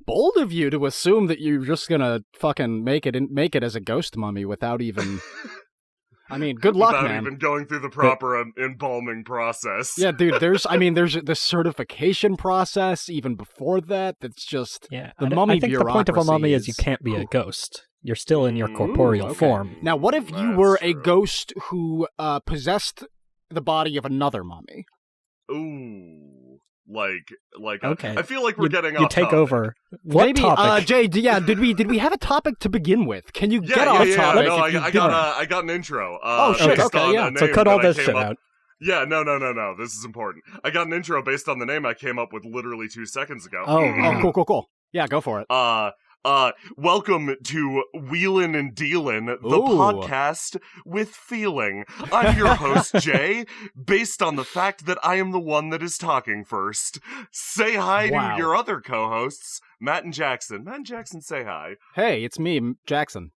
bold of you to assume that you're just gonna fucking make it as a ghost mummy without even. I mean, good luck, without man. even going through the proper embalming process. Yeah, dude. There's the certification process even before that. That's just the mummy. I think the point of a mummy is you can't be a ghost. You're still in your corporeal form. Now, what if you were a ghost who possessed the body of another mummy? Ooh, like. Okay. I feel like we're getting off. You take topic. over. What Maybe, topic? Jay. Yeah, did we have a topic to begin with? Can you get off topic? No, I got an intro. Oh shit! Okay, yeah. So cut all this shit out. Yeah, no. This is important. I got an intro based on the name I came up with literally 2 seconds ago. Oh, cool. Yeah, go for it. Welcome to Wheelin' and Dealin', the podcast with feeling. I'm your host, Jay, based on the fact that I am the one that is talking first. Say hi to your other co-hosts, Matt and Jackson. Matt and Jackson, say hi. Hey, it's me, Jackson.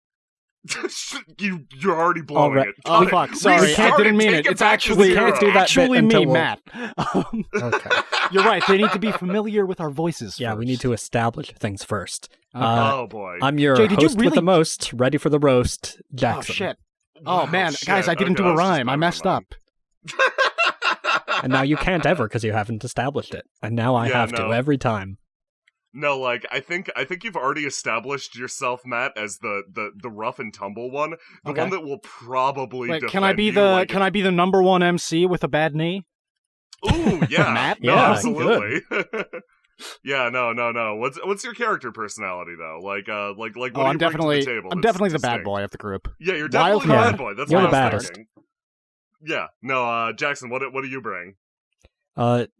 You're already blowing it. Oh, fuck. Sorry, I didn't mean it. It's actually me, Matt. Okay. You're right. They need to be familiar with our voices Yeah, first. we need to establish things first. Okay. Oh, boy. I'm your Jay, host with the most, ready for the roast, Jackson. Oh, shit. Wow, Oh, man. shit. Guys, I didn't do a rhyme. I messed up. And now you can't ever because you haven't established it. And now I have to every time. No, I think you've already established yourself, Matt, as the rough and tumble one, the one that will probably. Wait, defend can I be the number one MC with a bad knee? Ooh, yeah, Matt? No, Yeah, absolutely. Yeah, no. What's your character personality though? Like what do you bring to the table? I'm definitely the bad boy of the group. Yeah, you're definitely the bad boy. That's You're what the I was baddest. thinking. Yeah, no, Jackson, what do you bring?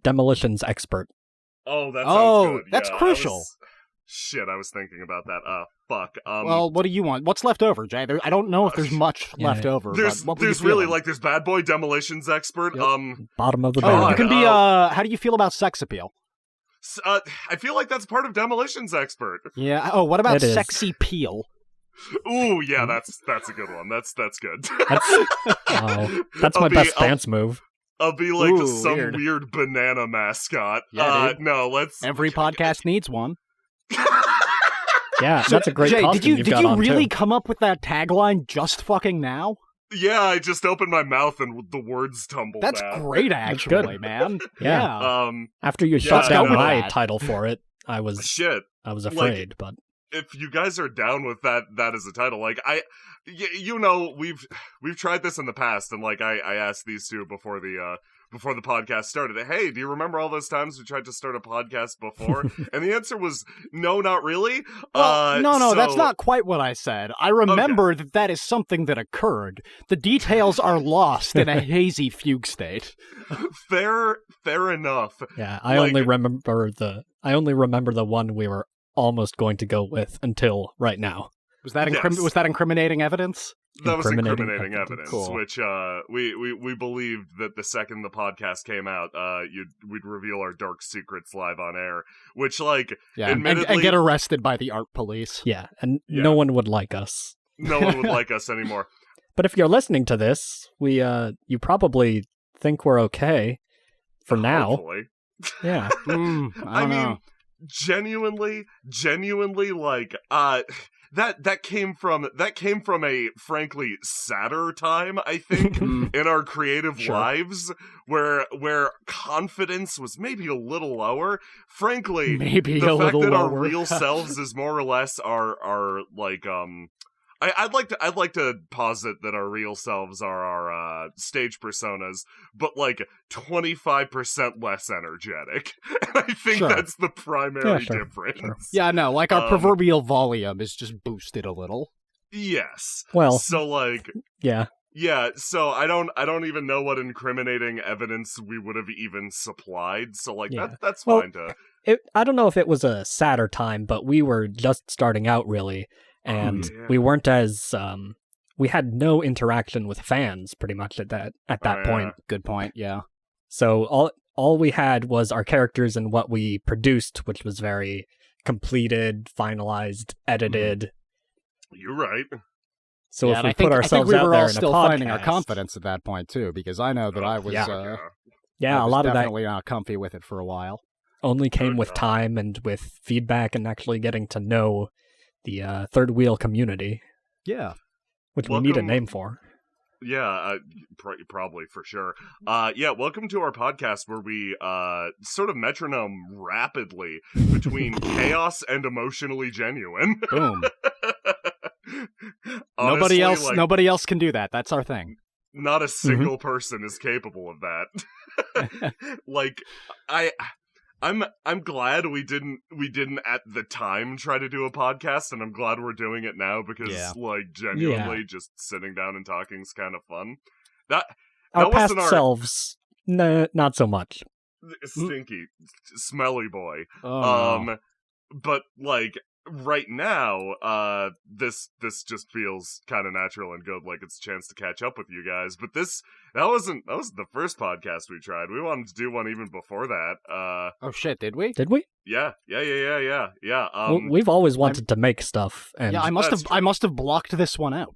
Demolitions expert. Oh, that sounds good. That's crucial. I was thinking about that. Fuck. Well, what do you want? What's left over, Jay? I don't know if there's much left over. There's really there's bad boy demolitions expert. Yep. Bottom of the barrel. You can be how do you feel about sex appeal? I feel like that's part of demolitions expert. Yeah. Oh, what about sexy peel? Ooh, yeah, that's a good one. That's good. That's my best dance move. I'll be like some weird banana mascot. Yeah, no, let's. Every podcast needs one. Yeah, that's a great Jay, costume did you really come up with that tagline just fucking now? Yeah, I just opened my mouth and the words tumbled out. That's great, actually, man. Yeah. After you shut down my title for it, I was afraid, but if you guys are down with that as a title, like we've tried this in the past, and like I asked these two before the podcast started, hey, do you remember all those times we tried to start a podcast before? And the answer was no, not really. Well, no, that's not quite what I said. I remember that is something that occurred. The details are lost in a hazy fugue state. Fair enough. Yeah, I only remember the one we were almost going to go with until right now. Was that incriminating evidence? That was incriminating evidence, cool. Which we believed that the second the podcast came out, we'd reveal our dark secrets live on air. Which, admittedly, and get arrested by the art police. Yeah, and no one would like us. No one would like us anymore. But if you're listening to this, you probably think we're okay for now. Hopefully. Yeah. I mean, genuinely, that came from a frankly sadder time, I think, in our creative lives, where confidence was maybe a little lower. Frankly, the fact that our real selves is more or less our I'd like to posit that our real selves are our stage personas, but 25% less energetic. And I think that's the primary difference. Sure. Yeah, no, our proverbial volume is just boosted a little. Yes. Well, so yeah. Yeah, so I don't even know what incriminating evidence we would have even supplied. So that's fine to. I don't know if it was a sadder time, but we were just starting out really. And we weren't as we had no interaction with fans pretty much at that point. Good point, yeah. So all we had was our characters and what we produced, which was very completed, finalized, edited. You're right. So if we put ourselves out there in a podcast, we were all still finding our confidence at that point too, because I know that I was a lot of that definitely not comfy with it for a while. only came with time and with feedback and actually getting to know the third wheel community. Yeah. Which we need a name for. Yeah, probably for sure. Welcome to our podcast where we sort of metronome rapidly between chaos and emotionally genuine. Boom. Honestly, nobody else can do that. That's our thing. Not a single person is capable of that. Like, I'm glad we didn't at the time try to do a podcast, and I'm glad we're doing it now because genuinely just sitting down and talking is kind of fun. That our past selves, not so much. Stinky, smelly boy. Oh. But like right now, this just feels kind of natural and good, like it's a chance to catch up with you guys. But that wasn't the first podcast we tried. We wanted to do one even before that. Oh shit, did we? Did we? Yeah. We've always wanted to make stuff, and I must have blocked this one out.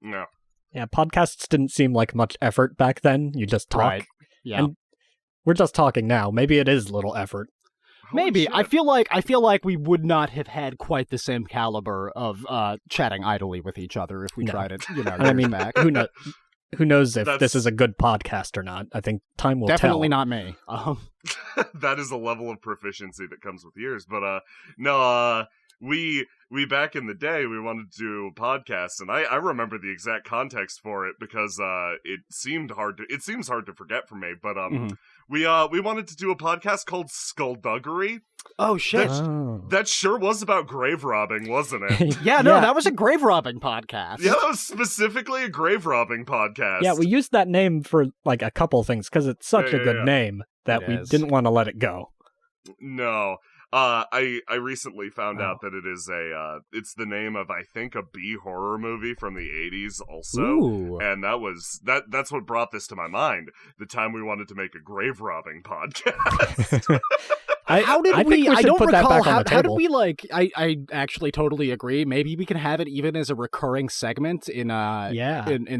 No. Yeah, podcasts didn't seem like much effort back then. You just talk. Right. Yeah. And we're just talking now. Maybe it is little effort. Maybe. I feel like we would not have had quite the same caliber of chatting idly with each other if we tried it, years back. Who knows if this is a good podcast or not? I think time will tell. Definitely not me. That is a level of proficiency that comes with years. But we back in the day, we wanted to do podcasts, and I remember the exact context for it because it seems hard to forget for me. But we wanted to do a podcast called Skullduggery. Oh shit! That sure was about grave robbing, wasn't it? Yeah, that was a grave robbing podcast. Yeah, that was specifically a grave robbing podcast. Yeah, we used that name for like a couple things because it's such a good name that we didn't want to let it go. No. I recently found out that it is it's the name of, I think, a B horror movie from the 80s also. Ooh. And that's what brought this to my mind. The time we wanted to make a grave robbing podcast. How did I we? think we I should don't put recall that back on how the table. did we like. I actually totally agree. Maybe we can have it even as a recurring segment in in I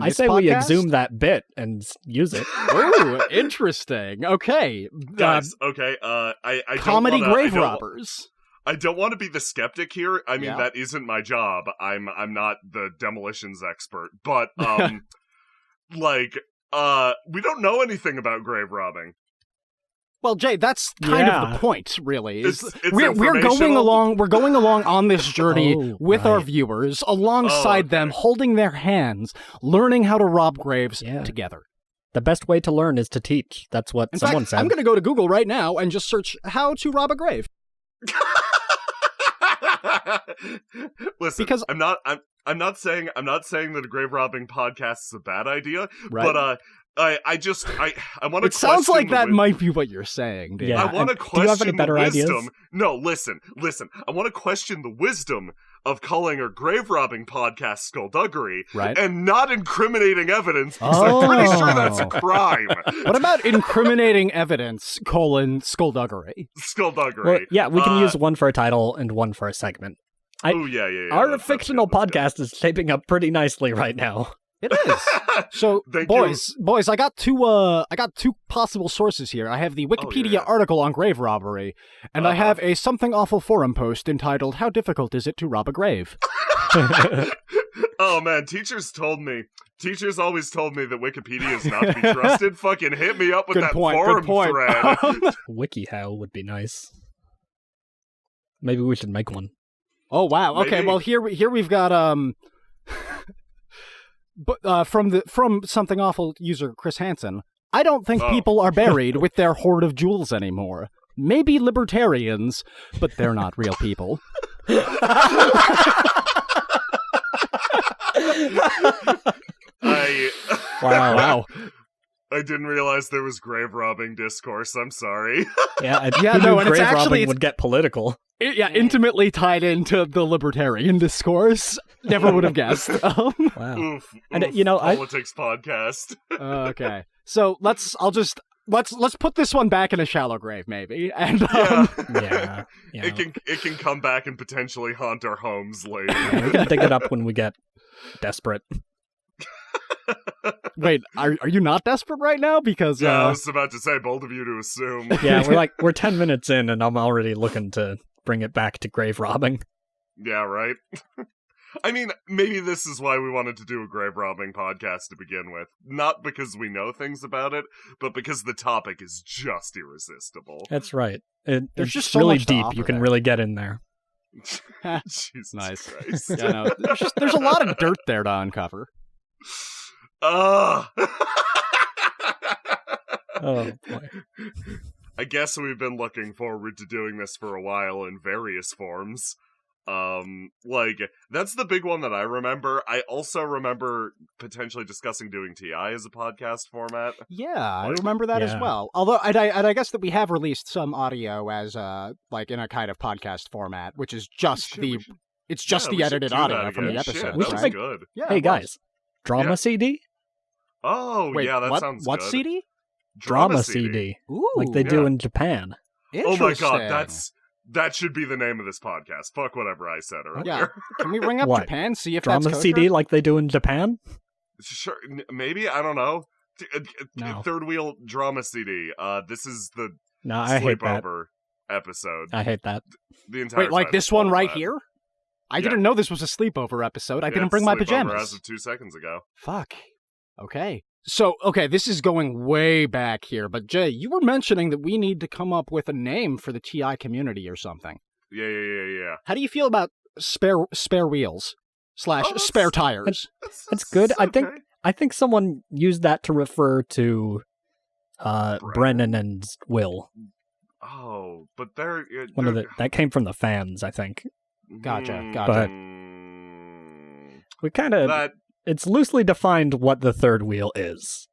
this say podcast? we exhume that bit and use it. Ooh, interesting. Okay, Guys, okay. I comedy don't wanna, grave robbers. I don't want to be the skeptic here. I mean, Yeah. that isn't my job. I'm not the demolitions expert, but we don't know anything about grave robbing. Well, Jay, that's kind of the point, really. It's We're going along. We're going along on this journey with our viewers, alongside them, holding their hands, learning how to rob graves together. The best way to learn is to teach. That's what someone said. I'm going to go to Google right now and just search how to rob a grave. Listen, because I'm not saying that a grave robbing podcast is a bad idea, right. but I want to. It sounds like that might be what you're saying, dude. Yeah. I want to question do you have any better the wisdom. ideas? No, listen. I want to question the wisdom of calling a grave robbing podcast Skullduggery, right? And not incriminating evidence. Because I'm pretty sure that's a crime. What about incriminating evidence, Skullduggery? Skullduggery. Well, yeah, we can use one for a title and one for a segment. Yeah. Our fictional podcast is shaping up pretty nicely right now. It is. So, boys, I got two possible sources here. I have the Wikipedia article on grave robbery, and I have a Something Awful forum post entitled "How Difficult Is It to Rob a Grave?" Oh man, teachers always told me that Wikipedia is not to be trusted. Fucking hit me up with that forum thread. WikiHow would be nice. Maybe we should make one. Oh wow. Okay. Maybe. Well, here we've got But from Something Awful user Chris Hansen, I don't think people are buried with their hoard of jewels anymore. Maybe libertarians, but they're not real people. Wow. I didn't realize there was grave robbing discourse. I'm sorry. And it's grave actually robbing would get political. Intimately tied into the libertarian discourse. Never would have guessed. Wow. And politics podcast. Okay, so let's put this one back in a shallow grave, maybe, and it can come back and potentially haunt our homes later. We can dig it up when we get desperate. Wait, are you not desperate right now? Because I was about to say, bold of you to assume. Yeah, we're 10 minutes in, and I'm already looking to bring it back to grave robbing. Yeah, right? I mean, maybe this is why we wanted to do a grave robbing podcast to begin with. Not because we know things about it, but because the topic is just irresistible. That's right. There's It's just so really much to deep. offer You can there. really get in there. Jesus Nice. Christ. Yeah, no, there's a lot of dirt there to uncover. Oh, boy. I guess we've been looking forward to doing this for a while in various forms. That's the big one that I remember. I also remember potentially discussing doing TI as a podcast format. Yeah, I remember that as well. Although, I guess that we have released some audio as, in a kind of podcast format, which is just the edited audio from the episode. That was good. Yeah, hey, guys, drama CD? Oh, wait, yeah, that sounds what good. CD? Drama CD. Ooh, like they do in Japan. Oh my god, that should be the name of this podcast. Fuck whatever I said earlier. Yeah. Can we ring up What? Japan, see if Drama that's kosher? CD like they do in Japan? Sure, maybe, I don't know. No. Third wheel drama CD. This is the No, I hate that. sleepover episode. I hate that. The entire Wait, like title this one of right that. here? I didn't know this was a sleepover episode. I didn't bring my sleepover pajamas. As of 2 seconds ago. Fuck. Okay. So, this is going way back here, but Jay, you were mentioning that we need to come up with a name for the TI community or something. Yeah. How do you feel about spare wheels / spare tires? That's good. Okay. I think someone used that to refer to Brennan and Will. Oh, but they're That came from the fans, I think. Gotcha. But we kind of it's loosely defined what the third wheel is.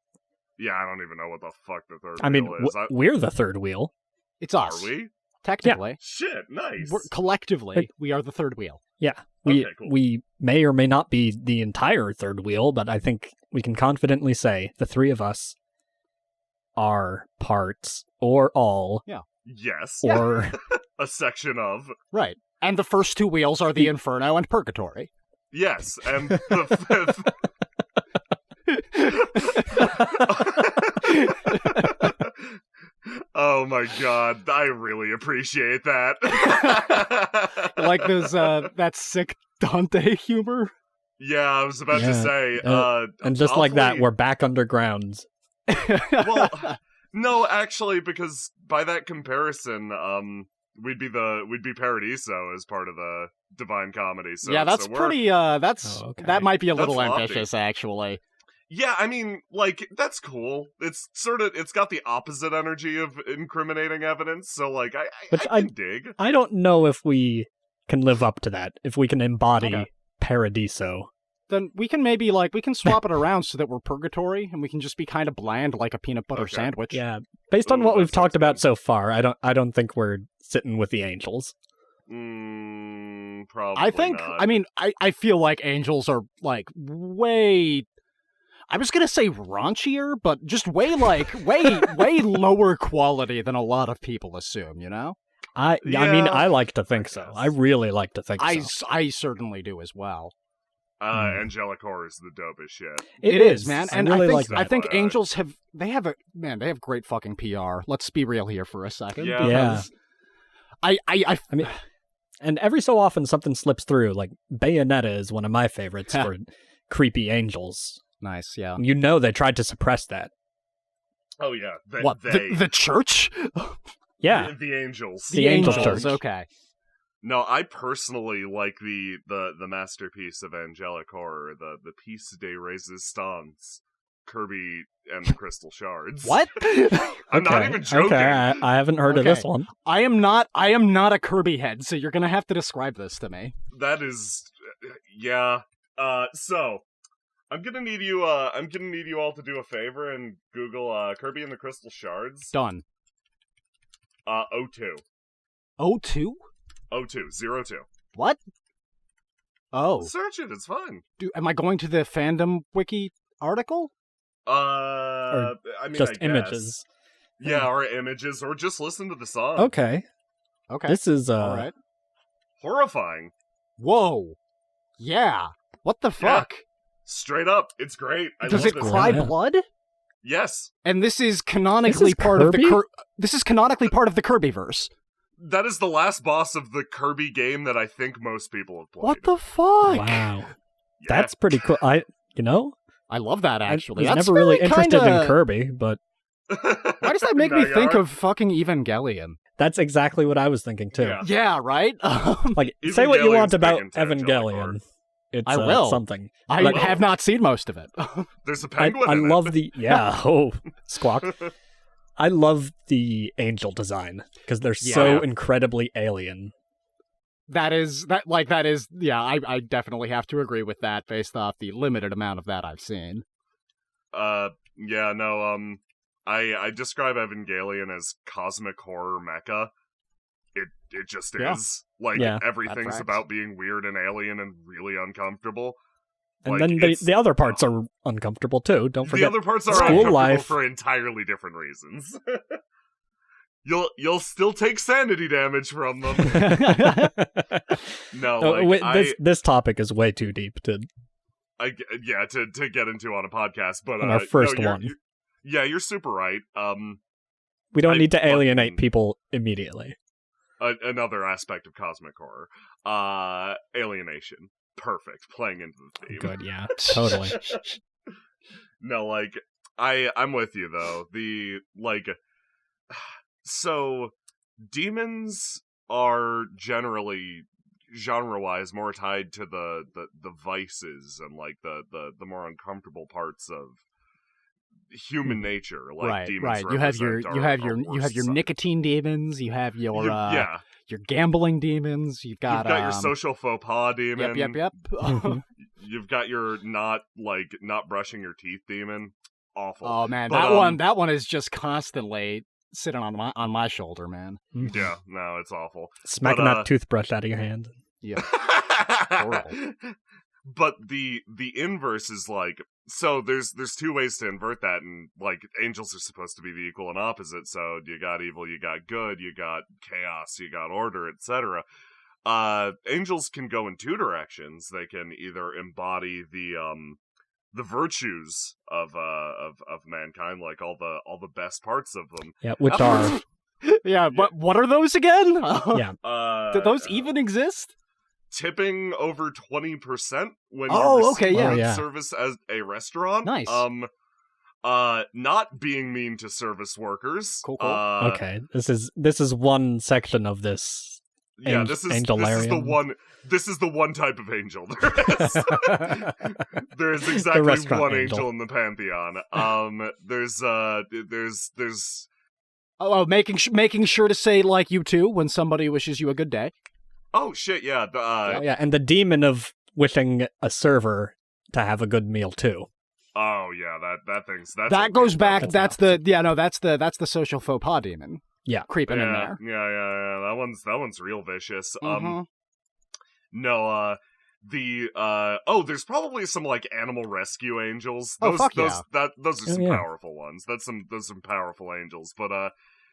Yeah, I don't even know what the fuck the third I mean, wheel is. we're the third wheel. It's us. Are we? Technically. Shit, nice. Collectively, we are the third wheel. Yeah. Okay, cool. We may or may not be the entire third wheel, but I think we can confidently say the three of us are parts or all. Yeah. Yes. Or a section of. Right. And the first two wheels are the Inferno and Purgatory. Yes, and the fifth. Oh my god, I really appreciate that. Like those that sick Dante humor. Yeah, I was about to say and just like that, we're back underground. Well, no, actually, because by that comparison, we'd be Paradiso as part of the Divine Comedy. So yeah, that's pretty. That might be a little lofty. ambitious, actually. Yeah, I mean, that's cool. It's got the opposite energy of incriminating evidence. So, I can dig. I don't know if we can live up to that. If we can embody Paradiso. Then we can maybe we can swap it around so that we're Purgatory, and we can just be kind of bland like a peanut butter sandwich. Yeah, based on what we've talked about so far, I don't think we're sitting with the angels. Probably. I think. Not. I mean, I feel like angels are way. I was gonna say raunchier, but just way lower quality than a lot of people assume. You know. I mean, I like to think so. I really like to think so. I certainly do as well. Angelic horror is the dopest shit. It is, man. And I think that. angels have great fucking PR. Let's be real here for a second. Yeah. I mean, and every so often something slips through. Like Bayonetta is one of my favorites for creepy angels. Nice, yeah. You know they tried to suppress that. Oh yeah. The church? Yeah. The angels. The angel church. church. Okay. No, I personally like the masterpiece of angelic horror, the piece de resistance, Kirby and the Crystal Shards. What? I'm not even joking. Okay, I haven't heard of this one. I am not a Kirby head, so you're gonna have to describe this to me. That is, yeah. So I'm gonna need you all to do a favor and Google Kirby and the Crystal Shards. Done. 02. 02? 02. What? Oh. Search it, it's fun. Am I going to the fandom wiki article? I mean, just I guess. images. Yeah, or images, or just listen to the song. Okay. This is all right. Horrifying. Whoa. Yeah. What the fuck? Straight up, it's great. Does it cry blood? Yes. And this is canonically part of the This is canonically part of the Kirbyverse. That is the last boss of the Kirby game that I think most people have played. What the fuck? Wow. That's pretty cool. I love that, actually. I was never really interested in Kirby, but... Why does that make me think of fucking Evangelion? That's exactly what I was thinking, too. Yeah, right? Like, say what you want about Evangelion. It's I will. Something. I have not seen most of it. There's a penguin I in love it. Squawk. I love the angel design, because they're so incredibly alien. I definitely have to agree with that based off the limited amount of that I've seen. I describe Evangelion as cosmic horror mecha. It just is. Everything's about being weird and alien and really uncomfortable. And then the other parts are uncomfortable too. Don't forget the other parts are school uncomfortable life for entirely different reasons. You'll still take sanity damage from them. This topic is way too deep to get into on a podcast. But our first one. You're super right. We don't need to alienate people immediately. Another aspect of cosmic horror, alienation. Perfect, playing into the theme. Good, yeah, totally. No, I'm with you though. So demons are generally genre-wise more tied to the vices and the more uncomfortable parts of human nature, demons. Right. You have your nicotine demons. You have your gambling demons. You've got your social faux pas demon. Yep. You've got your not brushing your teeth demon. Awful. Oh man, that one is just constantly sitting on my shoulder, man. Yeah, no, it's awful. Smacking that toothbrush out of your hand. Yeah. Horrible. But the inverse is so there's two ways to invert that, and angels are supposed to be the equal and opposite. So you got evil, you got good, you got chaos, you got order, etc. Angels can go in two directions. They can either embody the virtues of mankind, all the best parts of them. Yeah, which are but what are those again? Do those even exist? Tipping over 20% when you service as a restaurant. Nice. Not being mean to service workers. Cool. Okay, this is one section of this. This is the one type of angel there is exactly one angel in the pantheon. There's making sure to say you too when somebody wishes you a good day. Oh shit, yeah. And the demon of wishing a server to have a good meal too. Oh yeah, that goes back. That's the social faux pas demon. Yeah, creeping in there. Yeah. That one's real vicious. Mm-hmm. There's probably some animal rescue angels. Those are some powerful ones. Those some powerful angels. But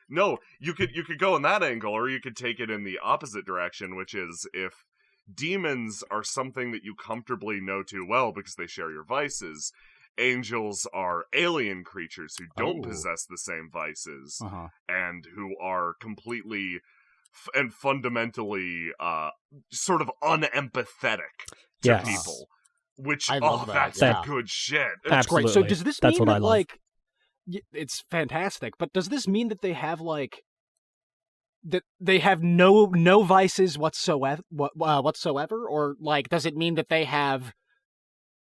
no, you could go in that angle, or you could take it in the opposite direction, which is if demons are something that you comfortably know too well because they share your vices, angels are alien creatures who don't possess the same vices and who are completely and fundamentally sort of unempathetic to people. Which that's good shit. That's great. So does this mean that it's fantastic, but does this mean that they have that they have no vices whatsoever, or does it mean that they have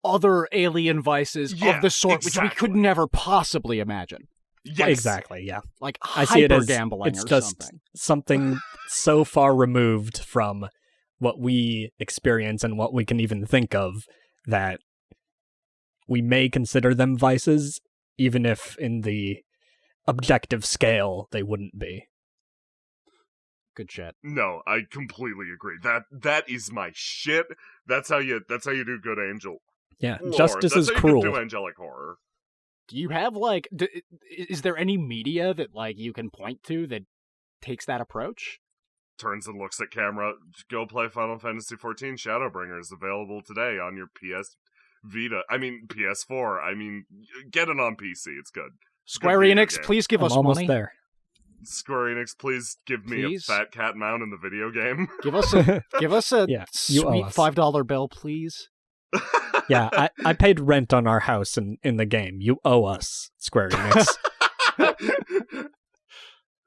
other alien vices of the sort which we could never possibly imagine? Yes. Exactly, yeah. I see it as gambling it's just something so far removed from what we experience and what we can even think of that we may consider them vices, even if in the objective scale they wouldn't be. Good shit. No, I completely agree. That is my shit. That's how you do good angel. Yeah, lore. Justice That's is how cruel. You can do angelic horror. Do you have is there any media that you can point to that takes that approach? Turns and looks at camera. Go play Final Fantasy XIV Shadowbringers, available today on your PS Vita. I mean, PS4. I mean, get it on PC. It's good. Square Enix, please give us almost money. There. Square Enix, please give me a fat cat mount in the video game. Give us a sweet $5 bill, please. Yeah, I paid rent on our house in the game. You owe us, Square Enix.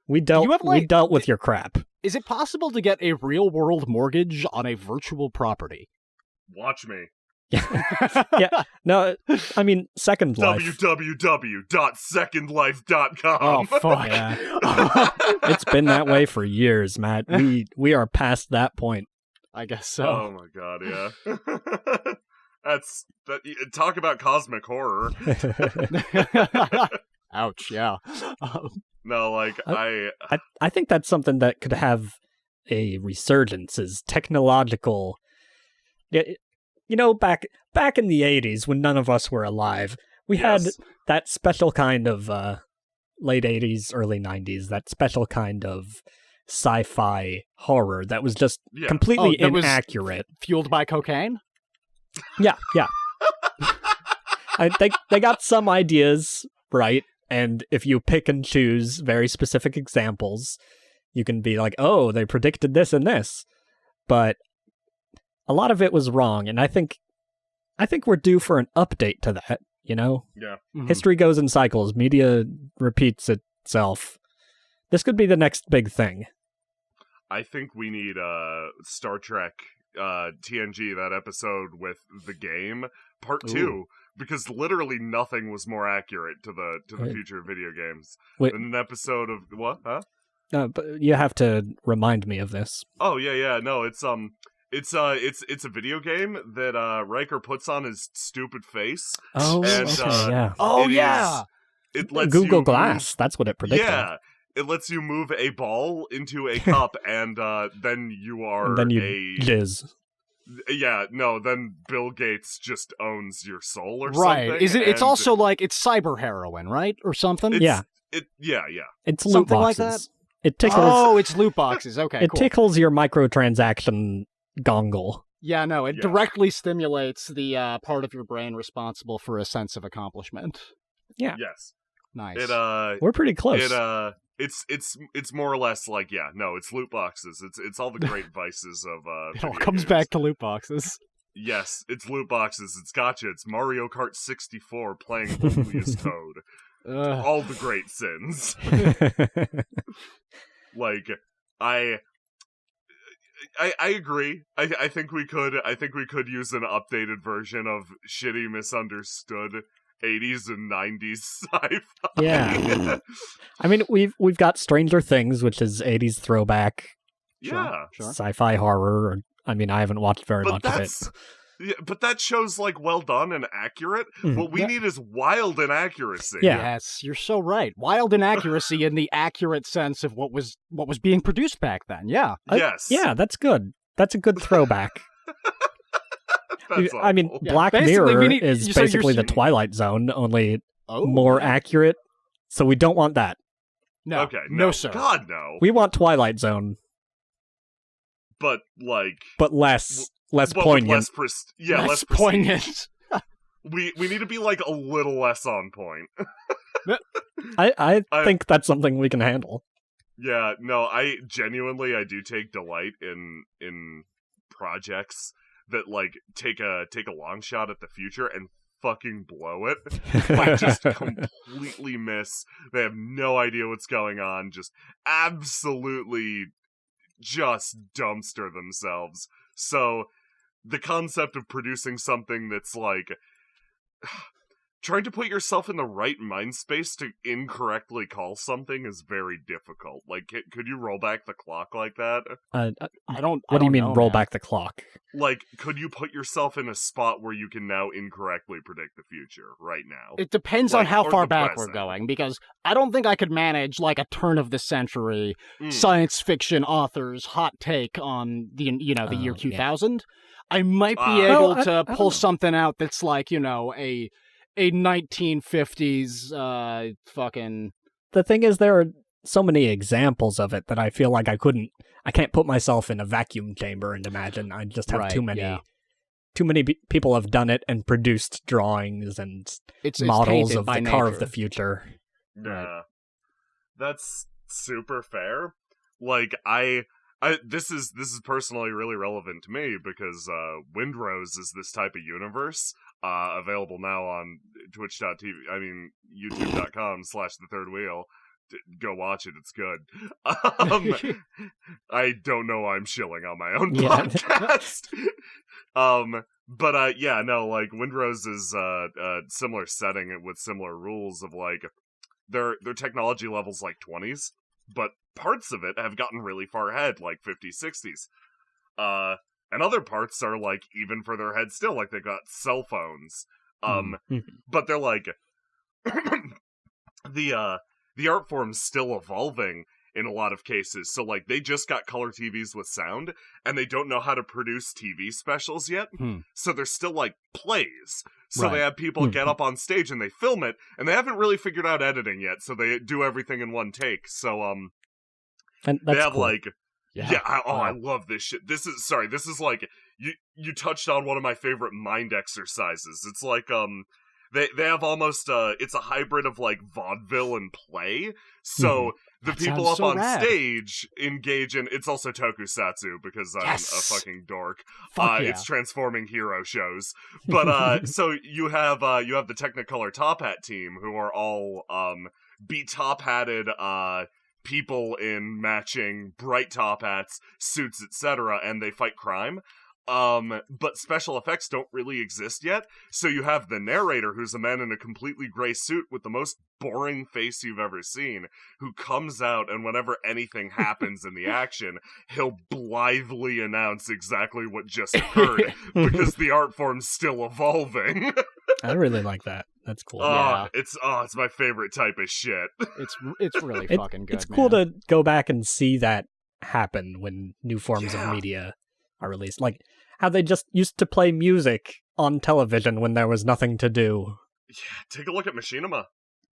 We dealt with your crap. Is it possible to get a real-world mortgage on a virtual property? Watch me. Yeah. No, I mean, Second Life. www.secondlife.com. Oh, fuck. Yeah. It's been that way for years, Matt. We are past that point. I guess so. Oh my god, yeah. Talk about cosmic horror. Ouch, yeah. No, like, I think that's something that could have a resurgence, is technological. You know, back in the 80s, when none of us were alive, we had that special kind of, late 80s, early 90s, that special kind of sci-fi horror that was just completely inaccurate. Fueled by cocaine? Yeah. They got some ideas right, and if you pick and choose very specific examples, you can be like, oh, they predicted this and this. But a lot of it was wrong, and I think we're due for an update to that, you know? Yeah. Mm-hmm. History goes in cycles, media repeats itself. This could be the next big thing. I think we need Star Trek TNG, that episode with the game, part 2, because literally nothing was more accurate to the future of video games than an episode of what? Huh? But you have to remind me of this. Oh yeah. No, it's a video game that Riker puts on his stupid face. Oh, and, okay, yeah. Oh yeah. It lets Google Glass. That's what it predicted. Yeah. It lets you move a ball into a cup, and then you are and then you jizz. Yeah, no, then Bill Gates just owns your soul or right. something. Is it? It's also like, it's cyber heroin, right? Or something? Yeah. Yeah. It's loot something boxes. like that? It tickles. Oh, it's loot boxes. Okay, It tickles your microtransaction gongle. Yeah, no, it directly stimulates the part of your brain responsible for a sense of accomplishment. Yeah. Yes. Nice. We're pretty close. It's more or less like, it's loot boxes. It's all the great vices of it all comes back to loot boxes. Yes, it's loot boxes. It's gotcha. It's Mario Kart 64 playing only as Toad. All the great sins. Like, I agree. I think we could use an updated version of shitty, misunderstood 80s and 90s sci-fi. Yeah. I mean, we've got Stranger Things, which is 80s throwback. Yeah. Sure. Sci-fi horror. I mean, I haven't watched very much of it. Yeah, but that show's like well done and accurate. What we need is wild inaccuracy. Yeah. Yes, you're so right. Wild inaccuracy in the accurate sense of what was being produced back then. Yeah. Yes. Yeah, that's good. That's a good throwback. That's I mean, awful. Black Mirror is basically the Twilight Zone, only more accurate. So we don't want that. No. Okay. No, sir. God, no. We want Twilight Zone, But like. but less poignant. Less poignant. We need to be like a little less on point. I think that's something we can handle. Yeah, no, I do take delight in projects that like take a long shot at the future and fucking blow it. Like, just completely miss. They have no idea what's going on. Just absolutely just dumpster themselves. So the concept of producing something that's like trying to put yourself in the right mind space to incorrectly call something is very difficult. Like, could you roll back the clock like that? I don't. What do you mean, know, roll man. back the clock? Like, could you put yourself in a spot where you can now incorrectly predict the future right now? It depends on how far back we're going, because I don't think I could manage like a turn of the century science fiction author's hot take on the year 2000. I might be able to pull something out that's like, a 1950s fucking... The thing is, there are so many examples of it that I feel like I can't put myself in a vacuum chamber and imagine. I just have too many too many people have done it and produced drawings and it's models tainted of by the car of nature. the future. Yeah, that's super fair. Like this is personally really relevant to me because Windrose is this type of universe available now on twitch.tv. I mean youtube.com/thethirdwheel. Go watch it. It's good. I don't know why I'm shilling on my own podcast. But yeah, no, like Windrose is a similar setting with similar rules of like their technology levels like 20s, but parts of it have gotten really far ahead, like 50s, 60s. And other parts are like even further ahead still, like they've got cell phones. But they're like the art form's still evolving in a lot of cases. So like they just got color TVs with sound and they don't know how to produce TV specials yet. So they're still like plays. So they have people get up on stage and they film it and they haven't really figured out editing yet. So they do everything in one take. So and that's they have cool. like I love this shit. This is like you touched on one of my favorite mind exercises. It's like they have almost it's a hybrid of like vaudeville and play. So the people up on stage engage in, it's also tokusatsu because I'm a fucking dork. It's transforming hero shows. But so you have the Technicolor Top Hat team who are all be top hatted people in matching bright top hats, suits, etc., and they fight crime. But special effects don't really exist yet, so you have the narrator, who's a man in a completely gray suit with the most boring face you've ever seen, who comes out, and whenever anything happens in the action, he'll blithely announce exactly what just occurred, because the art form's still evolving. I really like that. That's cool. It's my favorite type of shit. It's really fucking good. It's cool to go back and see that happen when new forms of media are released. Like how they just used to play music on television when there was nothing to do. Yeah, take a look at Machinima.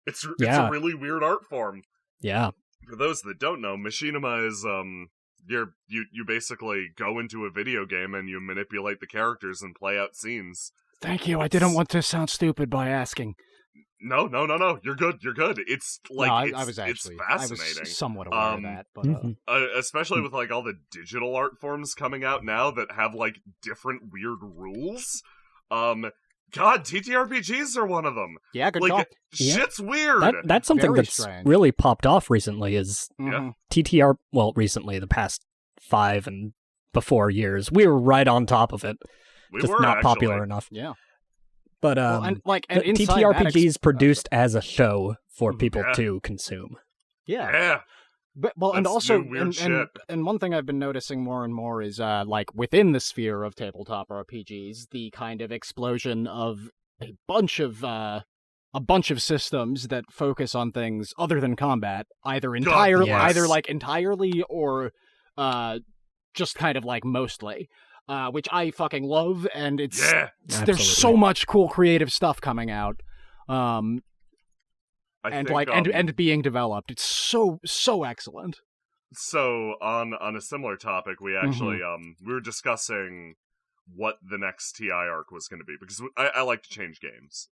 It's a really weird art form. Yeah. For those that don't know, Machinima is you basically go into a video game and you manipulate the characters and play out scenes. Thank you. I didn't want to sound stupid by asking. No. You're good. It's like I was it's fascinating. I was somewhat aware of that, but especially with like all the digital art forms coming out now that have like different weird rules. God, TTRPGs are one of them. Yeah, good like, call. Shit's weird. That's something Very that's strange. really popped off recently. Is Yeah. recently, the past 5 and before years, we were right on top of it. We just were not actually popular enough. Yeah. But TTRPGs produced as a show for people to consume. Yeah. But and That's also new weird shit. and one thing I've been noticing more and more is like within the sphere of tabletop RPGs, the kind of explosion of a bunch of systems that focus on things other than combat, either entirely or just kind of like mostly. Which I fucking love, and there's so much cool creative stuff coming out, and being developed. It's so excellent. So on a similar topic, we actually we were discussing what the next TI arc was going to be, because I like to change games.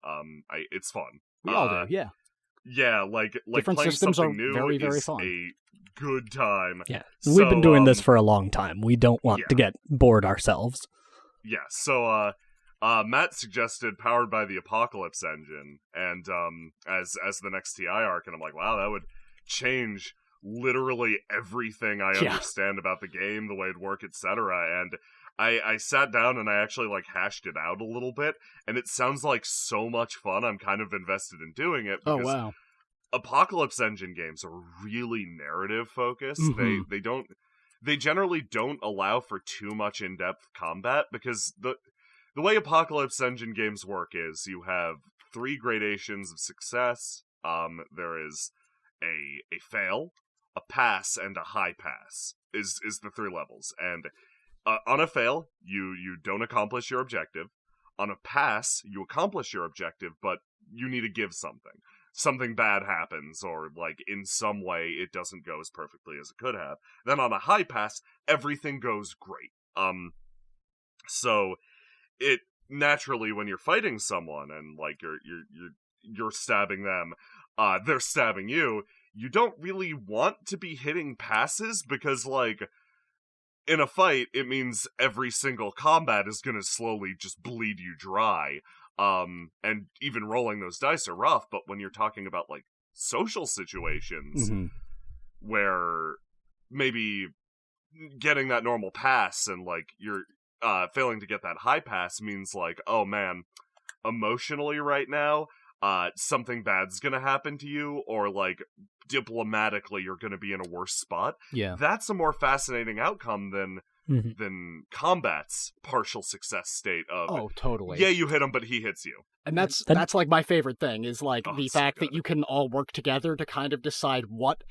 It's fun. We all do, yeah. Yeah, like different playing systems something are new very, very is fun. A good time. Yeah, so, we've been doing this for a long time. We don't want to get bored ourselves. Yeah, so Matt suggested Powered by the Apocalypse Engine, and as the next TI arc, and I'm like, wow, that would change literally everything I understand about the game, the way it'd work, etc. And I sat down and I actually like hashed it out a little bit, and it sounds like so much fun. I'm kind of invested in doing it. Oh wow. Apocalypse Engine games are really narrative focused. They generally don't allow for too much in-depth combat, because the way Apocalypse Engine games work is you have 3 gradations of success. There is a fail, a pass, and a high pass is the 3 levels. And on a fail, you don't accomplish your objective. On a pass, you accomplish your objective, but you need to give something. Something bad happens, or like in some way it doesn't go as perfectly as it could have. Then on a high pass, everything goes great. So it naturally when you're fighting someone and like you're stabbing them, they're stabbing you. You don't really want to be hitting passes because, like, in a fight, it means every single combat is going to slowly just bleed you dry. And even rolling those dice are rough, but when you're talking about, like, social situations where maybe getting that normal pass and, like, you're failing to get that high pass means, like, oh man, emotionally right now, something bad's gonna happen to you, or, like, diplomatically you're gonna be in a worse spot. Yeah. That's a more fascinating outcome than combat's partial success state of, oh, totally. Yeah, you hit him, but he hits you. And that's like my favorite thing, is like the fact that you can all work together to kind of decide what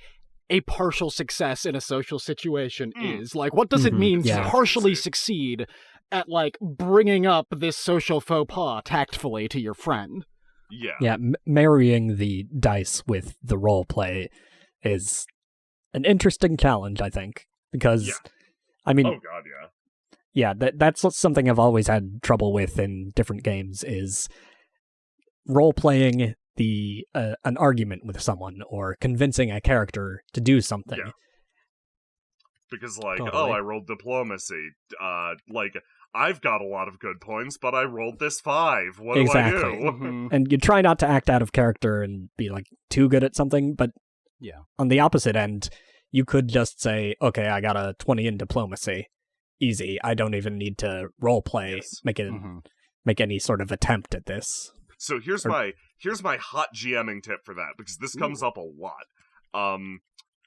a partial success in a social situation is. Like, what does it mean to partially succeed at, like, bringing up this social faux pas tactfully to your friend? Yeah. Yeah, marrying the dice with the role play is an interesting challenge, I think, because, I mean... Oh, God, yeah. Yeah, that's something I've always had trouble with in different games, is role-playing an argument with someone, or convincing a character to do something. Yeah. Because, like, I rolled diplomacy. Like, I've got a lot of good points, but I rolled this 5. What do I do? And you try not to act out of character and be, like, too good at something, but on the opposite end, you could just say, okay, I got a 20 in diplomacy. Easy. I don't even need to roleplay, make any sort of attempt at this. So here's my hot GMing tip for that, because this comes up a lot.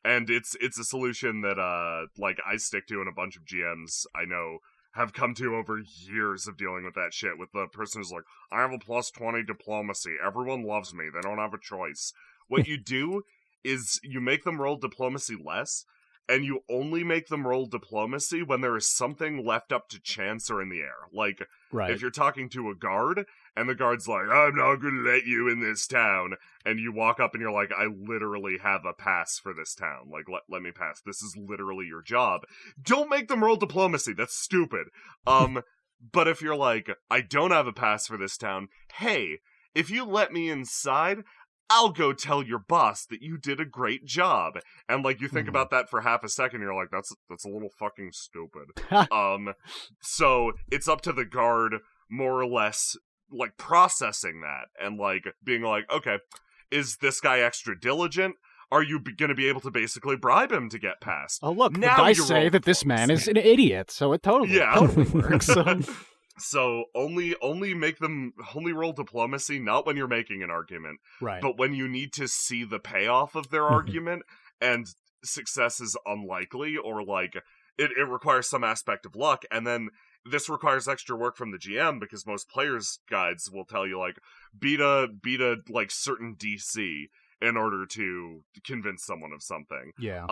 And it's a solution that like I stick to, and a bunch of GMs I know have come to over years of dealing with that shit, with the person who's like, I have a plus 20 diplomacy, everyone loves me, they don't have a choice. What you do is you make them roll diplomacy less, and you only make them roll diplomacy when there is something left up to chance or in the air. Like, if you're talking to a guard, and the guard's like, I'm not gonna let you in this town, and you walk up and you're like, I literally have a pass for this town. Like, let me pass. This is literally your job. Don't make them roll diplomacy. That's stupid. But if you're like, I don't have a pass for this town, hey, if you let me inside, I'll go tell your boss that you did a great job. And, like, you think about that for half a second, you're like, that's a little fucking stupid. So it's up to the guard, more or less, like, processing that and, like, being like, okay, is this guy extra diligent? Are you going to be able to basically bribe him to get past? Oh, look, now the dice say that this man is an idiot, so it totally works. So only roll diplomacy, not when you're making an argument, but when you need to see the payoff of their argument, and success is unlikely, or, like, it requires some aspect of luck, and then this requires extra work from the GM, because most players' guides will tell you, like, beat a like, certain DC in order to convince someone of something. Yeah.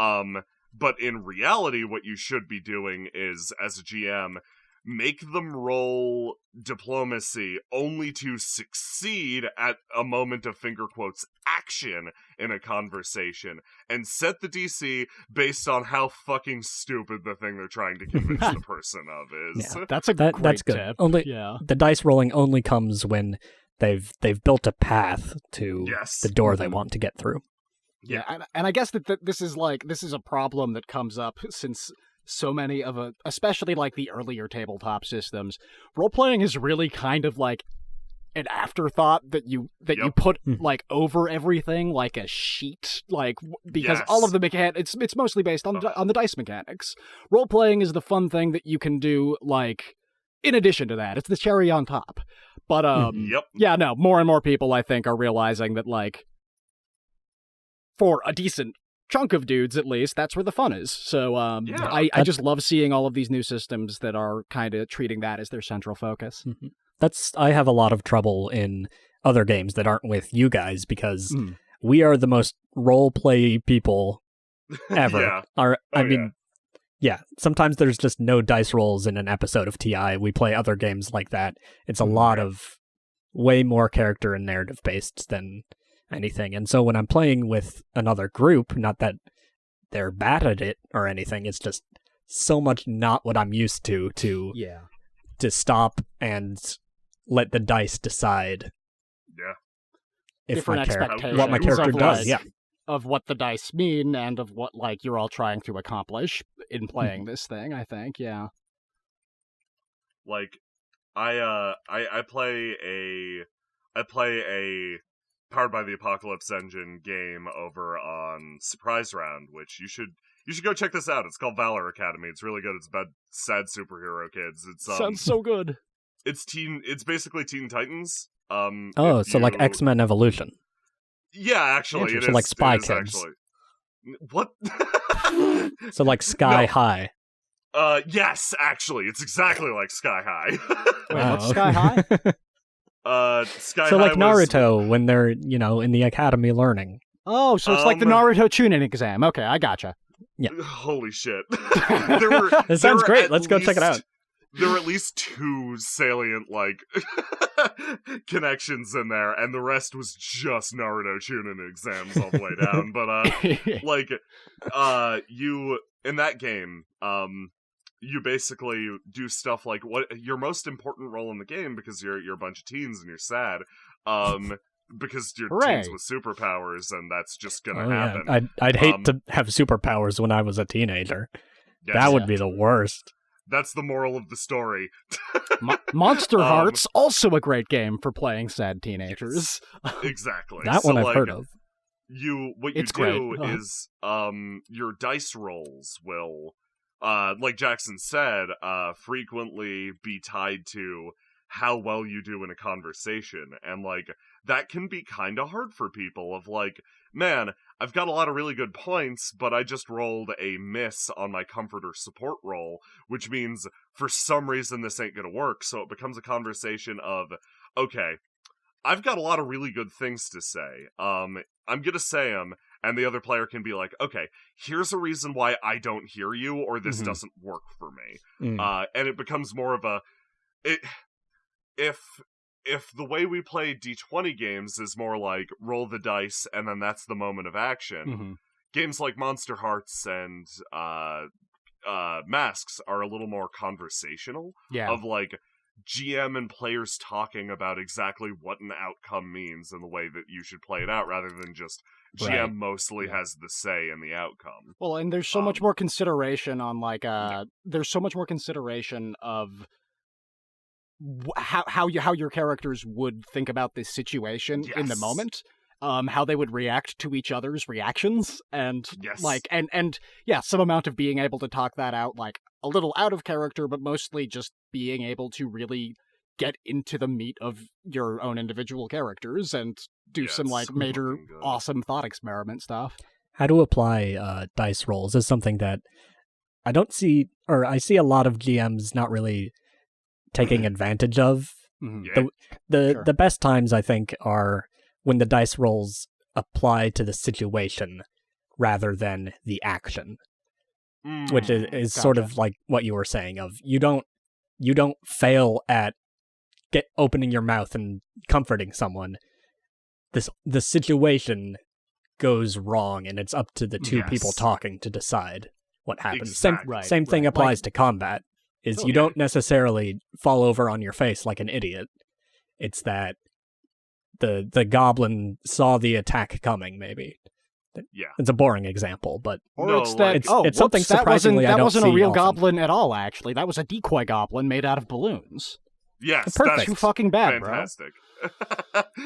But in reality, what you should be doing is, as a GM, make them roll diplomacy only to succeed at a moment of finger quotes action in a conversation, and set the DC based on how fucking stupid the thing they're trying to convince the person of is. Yeah, that's great good. tip. The dice rolling only comes when they've built a path to the door they want to get through. Yeah, and I guess that this is a problem that comes up since so many especially like the earlier tabletop systems, role-playing is really kind of like an afterthought that you put like over everything, like a sheet, like, because all of the it's mostly based on the dice mechanics. Role-playing is the fun thing that you can do, like, in addition to that. It's the cherry on top. But more and more people, I think, are realizing that, like, for a decent chunk of dudes, at least, that's where the fun is. So I just love seeing all of these new systems that are kind of treating that as their central focus. I have a lot of trouble in other games that aren't with you guys, because we are the most role play people ever. Sometimes there's just no dice rolls in an episode of TI. We play other games like that. It's a lot of way more character and narrative based than anything. And so when I'm playing with another group, not that they're bad at it or anything, it's just so much not what I'm used to to stop and let the dice decide. Yeah. If different expectations what my character of, does. like, Yeah. of what the dice mean and of what like you're all trying to accomplish in playing this thing. I think, yeah. Like, I play a Powered by the Apocalypse Engine game over on Surprise Round, which you should go check this out. It's called Valor Academy. It's really good. It's about sad superhero kids. It's Sounds so good. It's basically Teen Titans. So like X-Men Evolution. Yeah, actually, it is. So like Spy it is Kids. actually. What? So like Sky No. High. Yes, actually, it's exactly like Sky High. Wait, what's Sky High? Sky So High like was... Naruto when they're, in the academy learning. Oh, so it's like the Naruto Chunin exam. Okay, I gotcha. Yeah. Holy shit. That sounds great. Let's go check it out. There were at least 2 salient, like, connections in there, and the rest was just Naruto Chunin exams all the way down. But, you, in that game, you basically do stuff like what your most important role in the game, because you're a bunch of teens and you're sad, because you're teens with superpowers, and that's just gonna happen. Yeah. I'd hate to have superpowers when I was a teenager. Yes. That would be the worst. That's the moral of the story. Monster Hearts, also a great game for playing sad teenagers. Yes, exactly. That one I've heard of. What you do is your dice rolls will, like Jackson said, frequently be tied to how well you do in a conversation, and like that can be kind of hard for people. Of like, man, I've got a lot of really good points, but I just rolled a miss on my comfort or support roll, which means for some reason this ain't gonna work. So it becomes a conversation of, okay, I've got a lot of really good things to say. I'm gonna say them, and the other player can be like, okay, here's a reason why I don't hear you, or this doesn't work for me. And it becomes more of a, if the way we play D20 games is more like roll the dice and then that's the moment of action, games like Monster Hearts and Masks are a little more conversational. Yeah. Of like GM and players talking about exactly what an outcome means and the way that you should play it out, rather than just GM mostly has the say in the outcome. Well, and there's so much more consideration on like there's so much more consideration of how your characters would think about this situation in the moment, how they would react to each other's reactions, and like and some amount of being able to talk that out, like a little out of character, but mostly just being able to really get into the meat of your own individual characters and do some like major awesome thought experiment stuff. How to apply dice rolls is something that I don't see, or I see a lot of GMs not really taking advantage of. The best times, I think, are when the dice rolls apply to the situation rather than the action, which is sort of like what you were saying of you don't fail at opening your mouth and comforting someone. The situation goes wrong, and it's up to the two people talking to decide what happens. Same thing applies to combat. You don't necessarily fall over on your face like an idiot. It's that the goblin saw the attack coming, maybe. Yeah. It's a boring example, but it's something surprisingly I don't see. That wasn't a real often. goblin at all, actually. That was a decoy goblin made out of balloons. Yes, perfect. Too fucking bad, fantastic.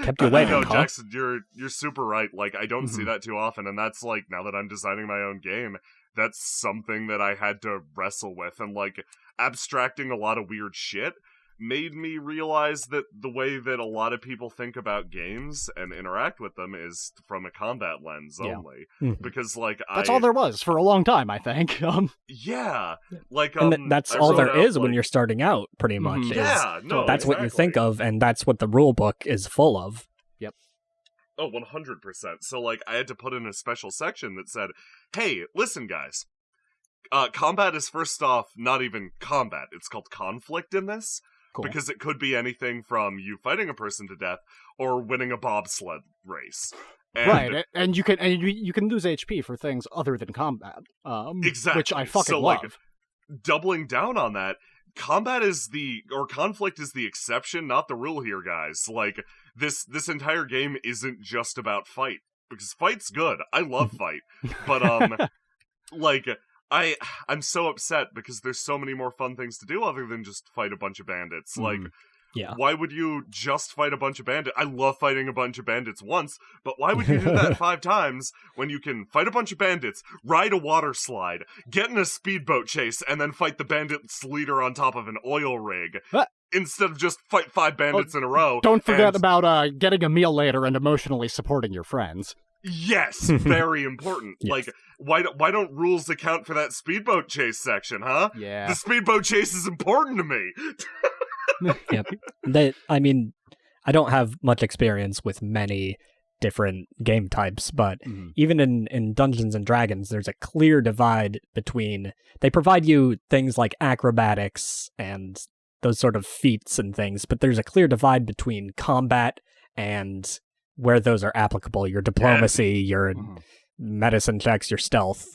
Kept you waiting. No, Jackson, you're super right. Like, I don't see that too often, and that's like, now that I'm designing my own game, that's something that I had to wrestle with, and like abstracting a lot of weird shit made me realize that the way that a lot of people think about games and interact with them is from a combat lens only. Because like that's all there was for a long time, I think. Like and that's all there is when you're starting out, pretty much. That's what you think of, and that's what the rule book is full of. Yep. Oh, 100%. So like I had to put in a special section that said, "Hey, listen, guys. Combat is first off not even combat. It's called conflict in this." Cool. Because it could be anything from you fighting a person to death or winning a bobsled race. And you can lose HP for things other than combat. Exactly. Which I fucking love. Like, doubling down on that, conflict is the exception, not the rule here, guys. Like, this entire game isn't just about fight, because fight's good. I love fight, but like, I'm so upset because there's so many more fun things to do other than just fight a bunch of bandits. Like, why would you just fight a bunch of bandits? I love fighting a bunch of bandits once, but why would you do that 5 times when you can fight a bunch of bandits, ride a water slide, get in a speedboat chase, and then fight the bandits leader on top of an oil rig? Instead of just fight 5 bandits in a row. Don't forget about getting a meal later and emotionally supporting your friends. Yes, very important. Yes. Like, why don't rules account for that speedboat chase section, huh? Yeah. The speedboat chase is important to me. Yep. I mean, I don't have much experience with many different game types, but even in Dungeons and Dragons, there's a clear divide between... They provide you things like acrobatics and those sort of feats and things, but there's a clear divide between combat and where those are applicable. Your diplomacy, your medicine checks, your stealth.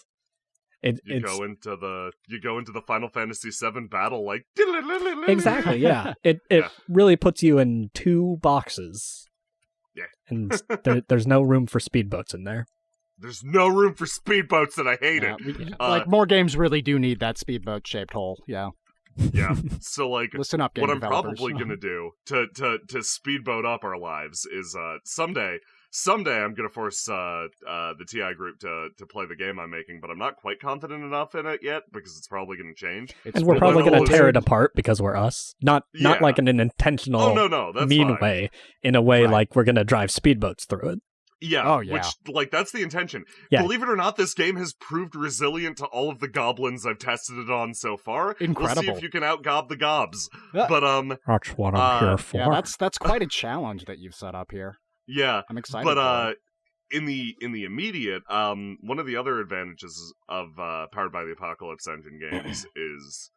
You go into the Final Fantasy VII battle like exactly, yeah. It really puts you in 2 boxes. Yeah, and there's no room for speedboats in there. There's no room for speedboats, and I hate it. Like, more games really do need that speedboat-shaped hole. Yeah. Yeah. So, like, listen up, game what developers. I'm probably gonna do to speedboat up our lives is someday I'm gonna force the TI group to play the game I'm making, but I'm not quite confident enough in it yet because it's probably gonna change. And we're probably gonna tear it apart because we're us. Not like in an intentional that's mean fine. way. In a way like we're gonna drive speedboats through it. Yeah, which, like, that's the intention. Yeah. Believe it or not, this game has proved resilient to all of the goblins I've tested it on so far. Incredible. We'll see if you can out-gob the gobs. But, that's what I'm here for. Yeah, that's quite a challenge that you've set up here. Yeah. I'm excited for it. In the immediate, one of the other advantages of Powered by the Apocalypse Engine games is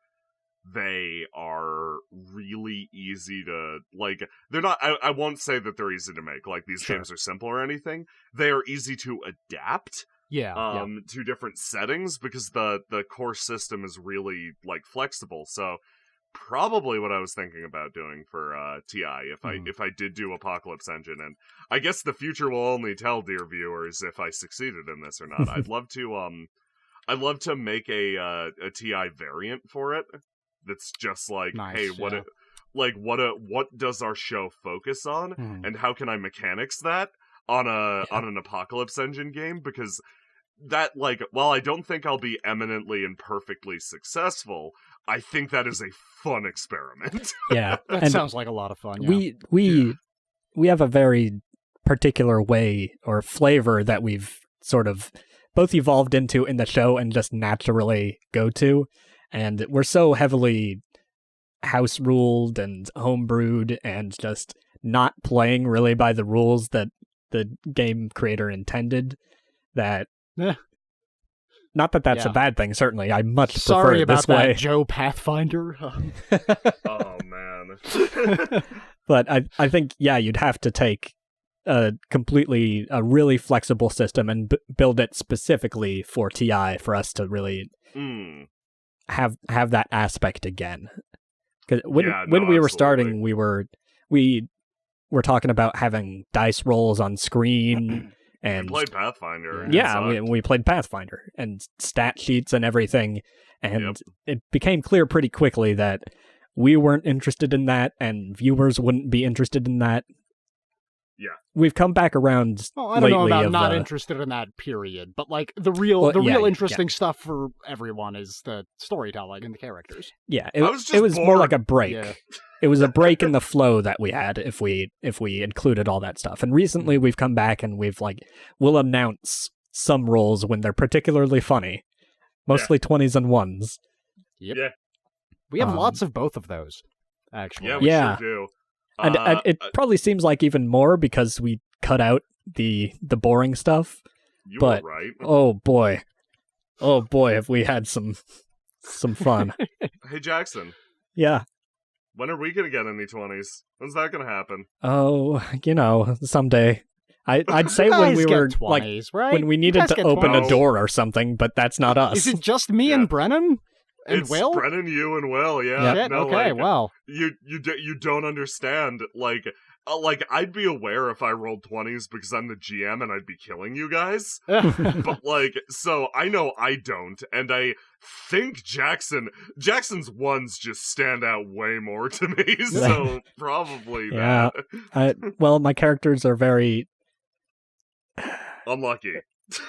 they are really easy to, like, they're not, I won't say that they're easy to make, like, these games are simple or anything. They are easy to adapt to different settings because the core system is really, like, flexible. So probably what I was thinking about doing for TI if I did do Apocalypse Engine, and I guess the future will only tell, dear viewers, if I succeeded in this or not. I'd love to make a TI variant for it. That's just like, hey, what does our show focus on, and how can I mechanics that on an Apocalypse Engine game? Because that, like, while I don't think I'll be eminently and perfectly successful, I think that is a fun experiment. Yeah, that sounds like a lot of fun. Yeah. We have a very particular way or flavor that we've sort of both evolved into in the show and just naturally go to. And we're so heavily house-ruled and homebrewed and just not playing really by the rules that the game creator intended that... Not that that's a bad thing, certainly. I much prefer it this way. Sorry about that, Joe Pathfinder. Oh, man. But I think, you'd have to take a really flexible system and build it specifically for TI for us to really... have that aspect again. Because when we were starting, we were talking about having dice rolls on screen and we played Pathfinder. We played Pathfinder and stat sheets and everything, and it became clear pretty quickly that we weren't interested in that, and viewers wouldn't be interested in that. Yeah, we've come back around. Well, I don't know about not interested in that period, but like the real interesting stuff for everyone is the storytelling and the characters. Yeah, it was more like a break. Yeah. It was a break in the flow that we had if we included all that stuff. And recently we've come back and we'll announce some roles when they're particularly funny, mostly 20s and 1s. Yep. Yeah, we have lots of both of those. Actually, yeah, we sure do. And it probably seems like even more because we cut out the boring stuff. You were right. Oh boy, have we had some fun. Hey Jackson. Yeah. When are we gonna get any 20s? When's that gonna happen? Oh, someday. I'd say when we were 20s, right? when we needed to open a door or something, but that's not us. Is it just me and Brennan? And it's Will? Brennan, you, and Will. Yeah. Shit, No, okay, like, well. You don't understand. Like I'd be aware if I rolled 20s because I'm the GM and I'd be killing you guys. But so I know I don't, and I think Jackson's ones just stand out way more to me. So probably yeah. that. Well, my characters are very unlucky.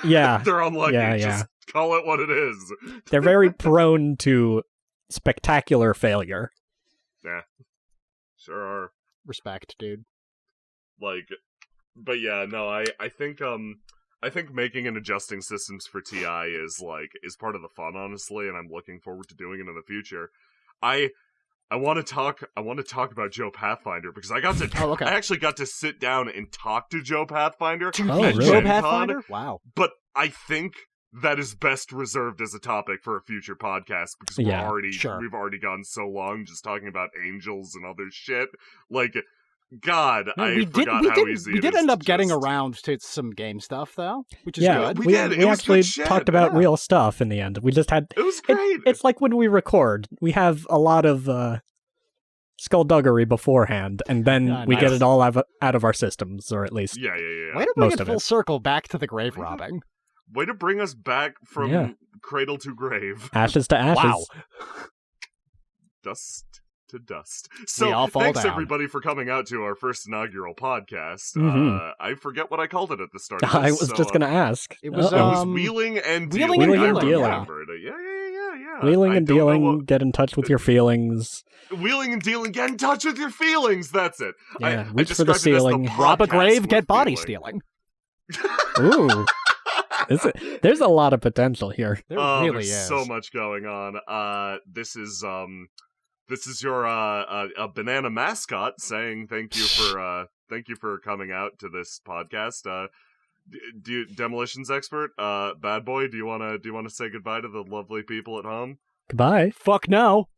Yeah, they're unlucky. Yeah. Just call it what it is. They're very prone to spectacular failure. Yeah, sure are. Respect, dude. But yeah, no, I think making and adjusting systems for TI is part of the fun, honestly, and I'm looking forward to doing it in the future. I want to talk about Joe Pathfinder because I actually got to sit down and talk to Joe Pathfinder. Really? Joe Pathfinder? Wow. But I think that is best reserved as a topic for a future podcast because we've already gone so long just talking about angels and other shit. God, we did end up getting around to some game stuff though, which is good. We actually talked about real stuff in the end. We just had it was great. It's like when we record, we have a lot of skullduggery beforehand, and then we get it all out of our systems, or at least yeah. Way to bring it full circle back to the grave robbing. Way to bring us back from cradle to grave. Ashes to ashes. Wow. Dust to dust. So thanks everybody for coming out to our first inaugural podcast. Mm-hmm. I forget what I called it at the start of this. I was just going to ask. It was wheeling and dealing. Wheeling and dealing. Yeah. Wheeling and dealing, get in touch with your feelings. Wheeling and dealing, get in touch with your feelings. That's it. Yeah, reach for the ceiling. Rob a grave, get body stealing. Ooh. There's a lot of potential here. There really is. So much going on. This is your a banana mascot saying thank you for coming out to this podcast. Demolitions expert, bad boy, do you wanna say goodbye to the lovely people at home? Goodbye. Fuck no.